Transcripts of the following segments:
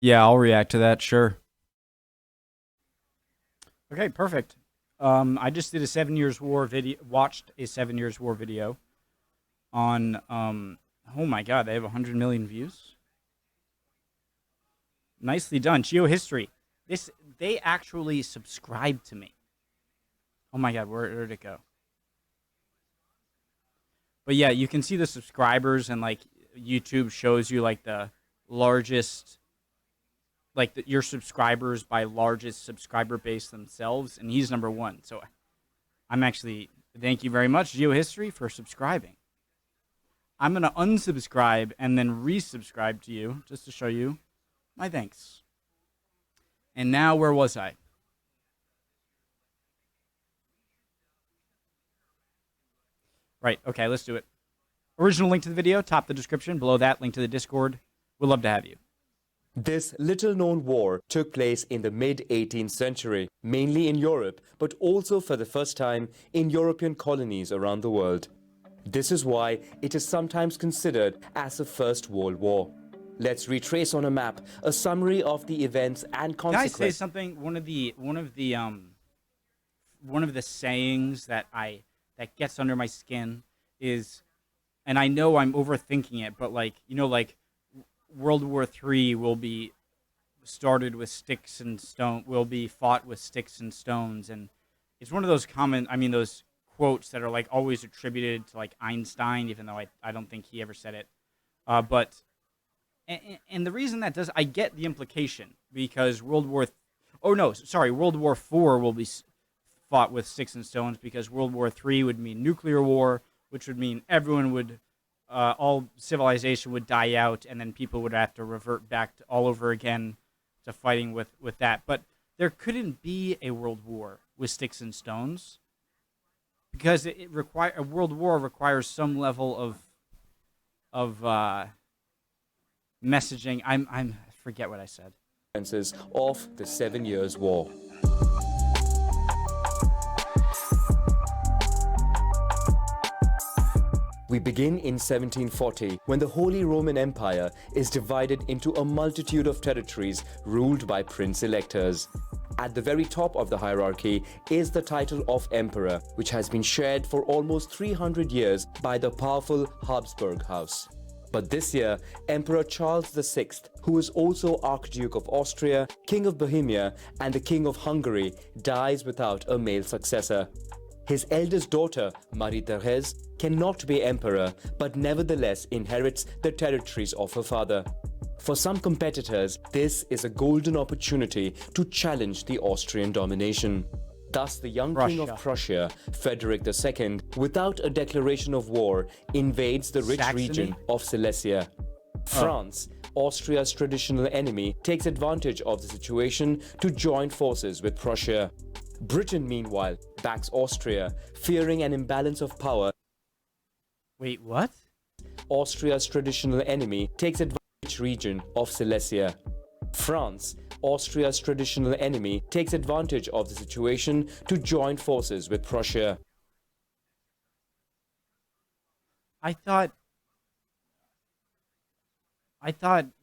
Yeah, I'll react to that. Sure. Okay, perfect. I just did a 7 Years War video. Watched a 7 Years War video on. Oh my God, they have 100 million views. Nicely done, Geohistory. This they actually subscribed to me. Oh my God, where did it go? But yeah, you can see the subscribers and like YouTube shows you like the largest, like your subscribers by largest subscriber base themselves, and he's number one. So I'm actually thank you very much, Geohistory, for subscribing. I'm gonna unsubscribe and then resubscribe to you just to show you my thanks. And now, where was I? Right. Okay, let's do it. Original link to the video, top the description. Below that, link to the Discord. We'd love to have you. This little-known war took place in the mid-18th century, mainly in Europe, but also for the first time in European colonies around the world. This is why it is sometimes considered as the First World War. Let's retrace on a map a summary of the events and Can I consequences. say something? One of the sayings that gets under my skin is, and I know I'm overthinking it, but like like World War III will be started with sticks and stone, will be fought with sticks and stones, and it's one of those those quotes that are like always attributed to like Einstein, even though I don't think he ever said it. But and the reason that does, I get the implication because World War IV will be fought with sticks and stones because World War III would mean nuclear war, which would mean all civilization would die out, and then people would have to revert back to all over again to fighting with that. But there couldn't be a world war with sticks and stones because a world war requires some level of messaging. I forget what I said. Of the 7 Years' War. We begin in 1740, when the Holy Roman Empire is divided into a multitude of territories ruled by prince-electors. At the very top of the hierarchy is the title of Emperor, which has been shared for almost 300 years by the powerful Habsburg house. But this year, Emperor Charles VI, who is also Archduke of Austria, King of Bohemia, and the King of Hungary, dies without a male successor. His eldest daughter, Marie-Thérèse, cannot be emperor, but nevertheless inherits the territories of her father. For some competitors, this is a golden opportunity to challenge the Austrian domination. Thus, the young king of Prussia, Frederick II, without a declaration of war, invades the rich region of Silesia. France, Austria's traditional enemy, takes advantage of the situation to join forces with Prussia. Britain, meanwhile, backs Austria, fearing an imbalance of power. Wait, what? Austria's traditional enemy takes advantage of the region of Silesia. France, Austria's traditional enemy, takes advantage of the situation to join forces with Prussia. I thought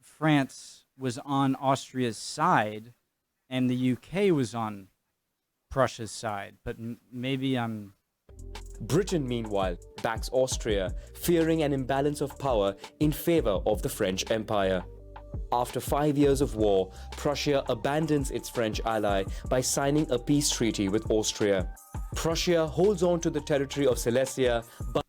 France was on Austria's side and the UK was on Prussia's side, but maybe I'm... Britain, meanwhile, backs Austria, fearing an imbalance of power in favor of the French Empire. After 5 years of war, Prussia abandons its French ally by signing a peace treaty with Austria. Prussia holds on to the territory of Silesia, but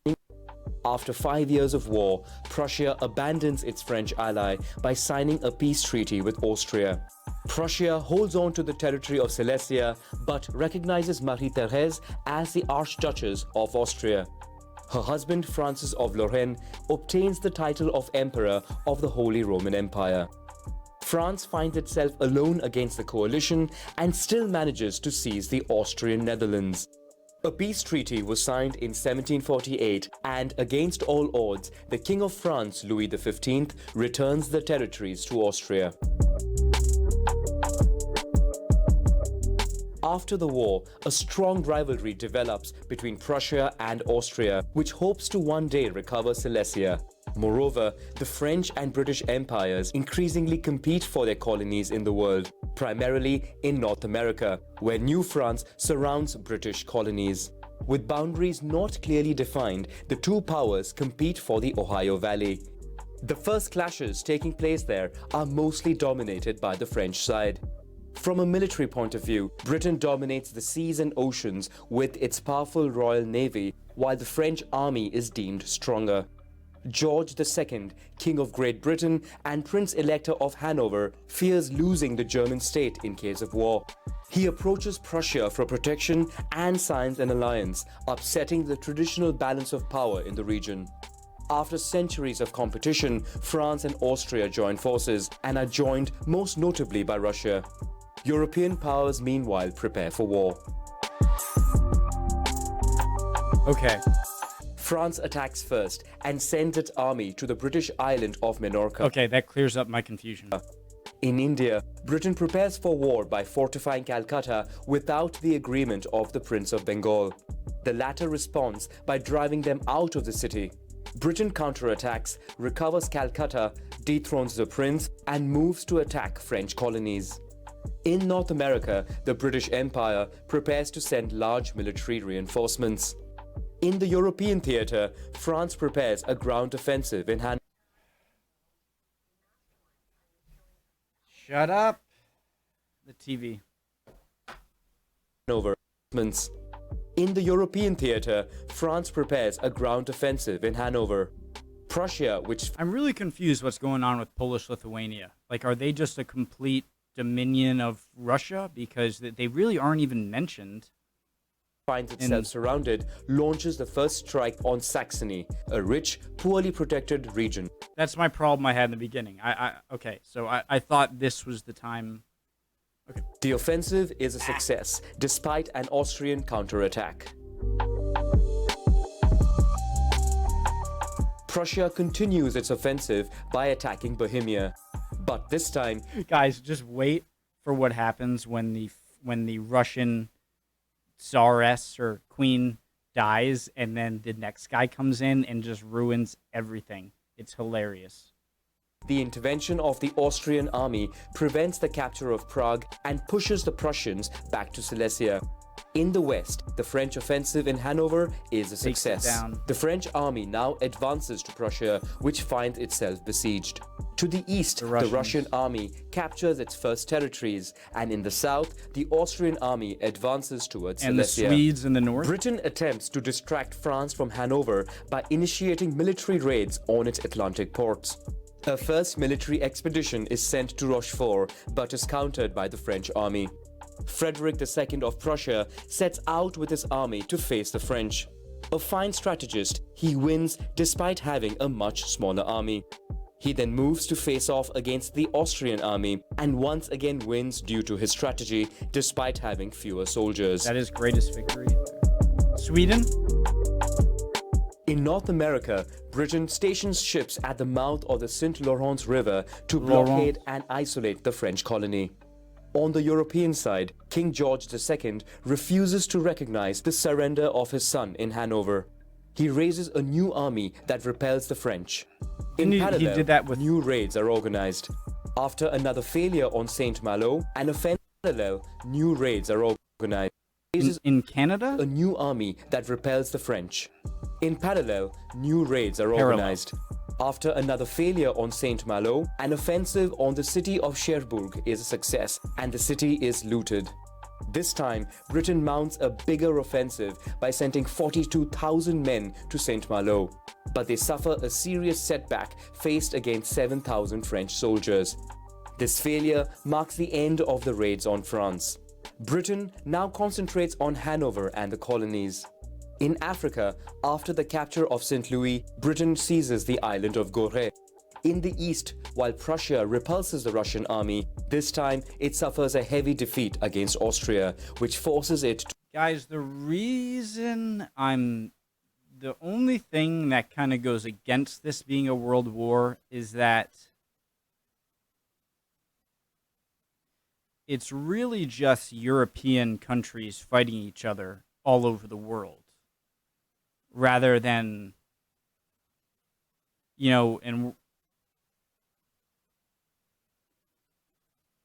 after 5 years of war, Prussia abandons its French ally by signing a peace treaty with Austria. Prussia holds on to the territory of Silesia, but recognizes Marie-Thérèse as the Archduchess of Austria. Her husband, Francis of Lorraine, obtains the title of Emperor of the Holy Roman Empire. France finds itself alone against the coalition and still manages to seize the Austrian Netherlands. A peace treaty was signed in 1748, and against all odds, the King of France, Louis XV, returns the territories to Austria. After the war, a strong rivalry develops between Prussia and Austria, which hopes to one day recover Silesia. Moreover, the French and British empires increasingly compete for their colonies in the world, primarily in North America, where New France surrounds British colonies. With boundaries not clearly defined, the two powers compete for the Ohio Valley. The first clashes taking place there are mostly dominated by the French side. From a military point of view, Britain dominates the seas and oceans with its powerful Royal Navy, while the French army is deemed stronger. George II, King of Great Britain and Prince Elector of Hanover, fears losing the German state in case of war. He approaches Prussia for protection and signs an alliance, upsetting the traditional balance of power in the region. After centuries of competition, France and Austria join forces and are joined most notably by Russia. European powers meanwhile prepare for war. Okay. France attacks first and sends its army to the British island of Minorca. Okay, that clears up my confusion. In India, Britain prepares for war by fortifying Calcutta without the agreement of the Prince of Bengal. The latter responds by driving them out of the city. Britain counterattacks, recovers Calcutta, dethrones the prince, and moves to attack French colonies. In North America, the British Empire prepares to send large military reinforcements. In the European theatre, France prepares a ground offensive in Shut up. The TV. Hanover. In the European theatre, France prepares a ground offensive in Hanover. Prussia, which I'm really confused what's going on with Polish-Lithuania. Like, are they just a complete dominion of Russia? Because they really aren't even mentioned. finds itself surrounded, launches the first strike on Saxony, a rich, poorly protected region. That's my problem I had in the beginning. Okay, so I thought this was the time. Okay. The offensive is a success, despite an Austrian counterattack. Prussia continues its offensive by attacking Bohemia, but this time, Guys, just wait for what happens when the Russian Tsaress or queen dies, and then the next guy comes in and just ruins everything. It's hilarious. the intervention of the Austrian army prevents the capture of Prague and pushes the Prussians back to Silesia. In the west, the French offensive in Hanover is a success. down. The French army now advances to Prussia, which finds itself besieged. To the east, the Russian army captures its first territories, and in the south, the Austrian army advances towards And the Silesia. Swedes in the north? Britain attempts to distract France from Hanover by initiating military raids on its Atlantic ports. A first military expedition is sent to Rochefort, but is countered by the French army. Frederick II of Prussia sets out with his army to face the French. A fine strategist, he wins despite having a much smaller army. He then moves to face off against the Austrian army and once again wins due to his strategy despite having fewer soldiers. That is greatest victory. Sweden? In North America, Britain stations ships at the mouth of the St. Lawrence River to blockade and isolate the French colony. On the European side, King George II refuses to recognize the surrender of his son in Hanover. He raises a new army that repels the French. In parallel, he did that with new raids are organized. After another failure on St. Malo, an offensive parallel, new raids are organized. in Canada? A new army that repels the French. In parallel, new raids are organized. After another failure on St. Malo, an offensive on the city of Cherbourg is a success, and the city is looted. This time, Britain mounts a bigger offensive by sending 42,000 men to St. Malo. But they suffer a serious setback faced against 7,000 French soldiers. This failure marks the end of the raids on France. Britain now concentrates on Hanover and the colonies. In Africa, after the capture of St. Louis, Britain seizes the island of Gorée. In the east, while Prussia repulses the Russian army, this time it suffers a heavy defeat against Austria, which forces it to... Guys, the only thing that kind of goes against this being a world war is that it's really just European countries fighting each other all over the world, rather than, and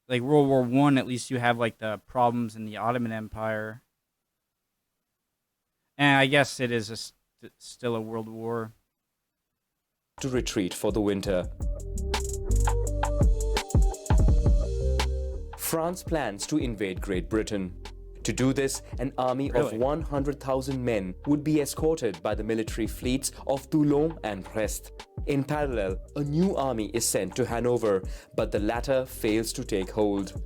like World War One, at least you have like the problems in the Ottoman Empire, and I guess it is still a world war. To retreat for the winter. France plans to invade Great Britain. To do this, an army of 100,000 men would be escorted by the military fleets of Toulon and Brest. In parallel, a new army is sent to Hanover, but the latter fails to take hold.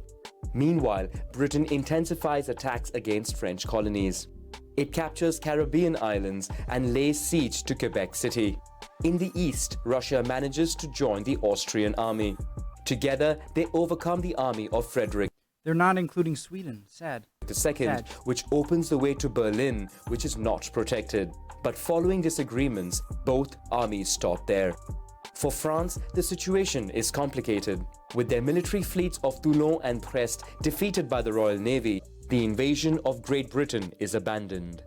Meanwhile, Britain intensifies attacks against French colonies. It captures Caribbean islands and lays siege to Quebec City. In the east, Russia manages to join the Austrian army. Together, they overcome the army of Frederick They're not including Sweden. Sad. II, which opens the way to Berlin, which is not protected. But following disagreements, both armies stop there. For France, the situation is complicated. With their military fleets of Toulon and Brest defeated by the Royal Navy, the invasion of Great Britain is abandoned.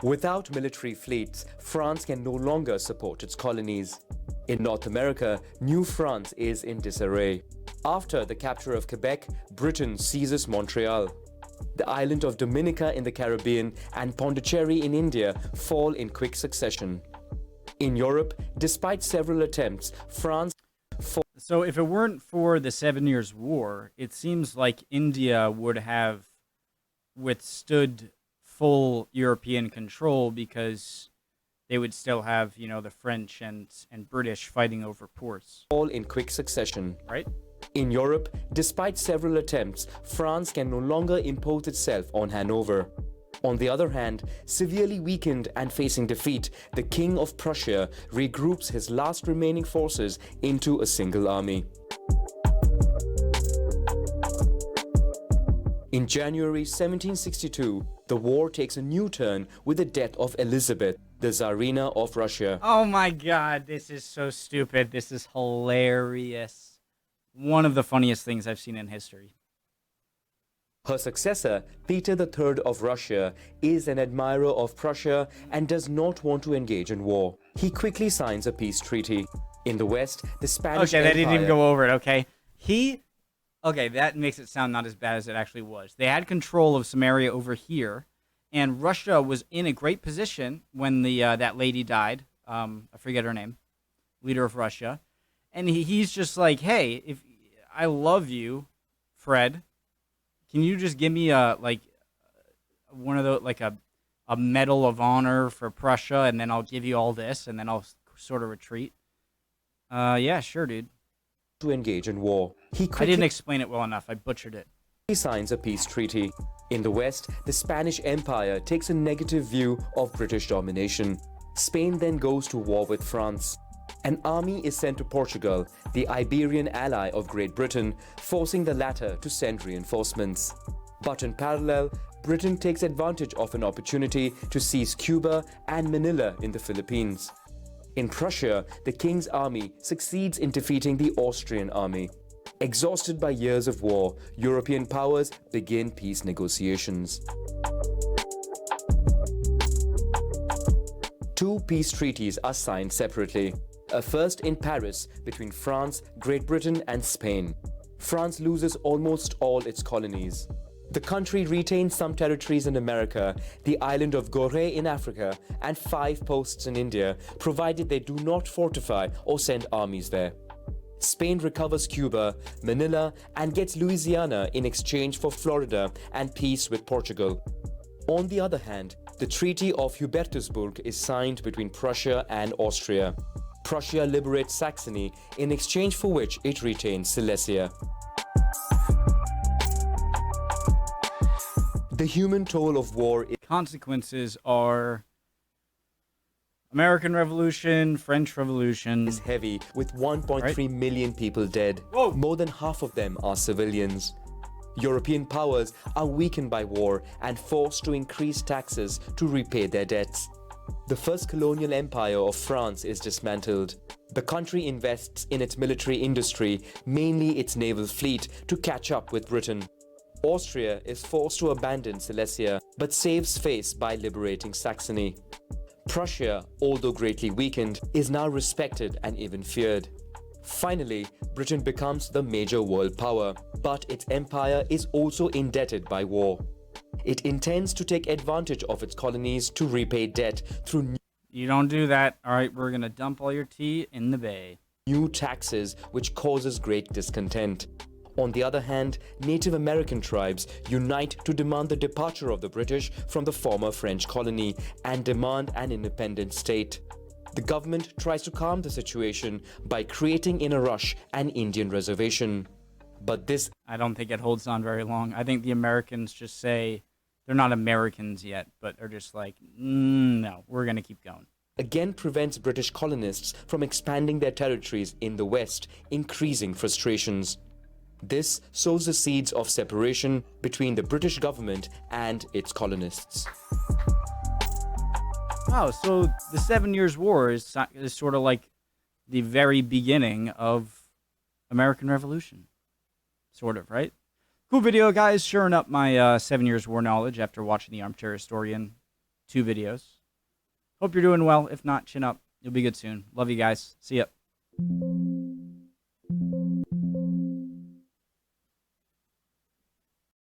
Without military fleets, France can no longer support its colonies. In North America, New France is in disarray. After the capture of Quebec, Britain seizes Montreal. The island of Dominica in the Caribbean and Pondicherry in India fall in quick succession. In Europe, despite several attempts, France So if it weren't for the 7 Years' War, it seems like India would have withstood full European control because they would still have, the French and British fighting over ports. Fall in quick succession. Right? In Europe, despite several attempts, France can no longer impose itself on Hanover. On the other hand, severely weakened and facing defeat, the King of Prussia regroups his last remaining forces into a single army. In January 1762, the war takes a new turn with the death of Elizabeth, the Tsarina of Russia. Oh my god, this is so stupid. This is hilarious. One of the funniest things I've seen in history. Her successor, Peter III of Russia, is an admirer of Prussia and does not want to engage in war. He quickly signs a peace treaty. In the West, the Spanish Okay, Empire... they didn't even go over it, okay? Okay, that makes it sound not as bad as it actually was. They had control of Samaria over here, and Russia was in a great position when that lady died. I forget her name. Leader of Russia. And he's just like, hey, if I love you, Fred... Can you just give me one of the a medal of honor for Prussia, and then I'll give you all this, and then I'll sort of retreat? Yeah, sure, dude. To engage in war. I didn't explain it well enough. I butchered it. He signs a peace treaty. In the West, the Spanish Empire takes a negative view of British domination. Spain then goes to war with France. An army is sent to Portugal, the Iberian ally of Great Britain, forcing the latter to send reinforcements. But in parallel, Britain takes advantage of an opportunity to seize Cuba and Manila in the Philippines. In Prussia, the king's army succeeds in defeating the Austrian army. Exhausted by years of war, European powers begin peace negotiations. Two peace treaties are signed separately. A first in Paris between France, Great Britain and Spain. France loses almost all its colonies. The country retains some territories in America, the island of Gorée in Africa, and 5 posts in India, provided they do not fortify or send armies there. Spain recovers Cuba, Manila, and gets Louisiana in exchange for Florida and peace with Portugal. On the other hand, the Treaty of Hubertusburg is signed between Prussia and Austria. Prussia liberates Saxony, in exchange for which it retains Silesia. The human toll of war is... Consequences are American Revolution, French Revolution. ...is heavy, with 1.3 million people dead. Whoa. More than half of them are civilians. European powers are weakened by war and forced to increase taxes to repay their debts. The first colonial empire of France is dismantled. The country invests in its military industry, mainly its naval fleet, to catch up with Britain. Austria is forced to abandon Silesia, but saves face by liberating Saxony. Prussia, although greatly weakened, is now respected and even feared. Finally, Britain becomes the major world power, but its empire is also indebted by war. It intends to take advantage of its colonies to repay debt through You don't do that. All right, we're going to dump all your tea in the bay. new taxes, which causes great discontent. On the other hand, Native American tribes unite to demand the departure of the British from the former French colony and demand an independent state. The government tries to calm the situation by creating in a rush an Indian reservation. But this I don't think it holds on very long. I think the Americans just say they're not Americans yet, but are just like, no, we're going to keep going. again prevents British colonists from expanding their territories in the West, increasing frustrations. This sows the seeds of separation between the British government and its colonists. Wow, so the 7 Years' War is sort of like the very beginning of American Revolution. Sort of, right? Cool video, guys. Sharing up my 7 Years' War knowledge after watching The Armchair Historian 2 videos. Hope you're doing well. If not, chin up. You'll be good soon. Love you guys. See ya.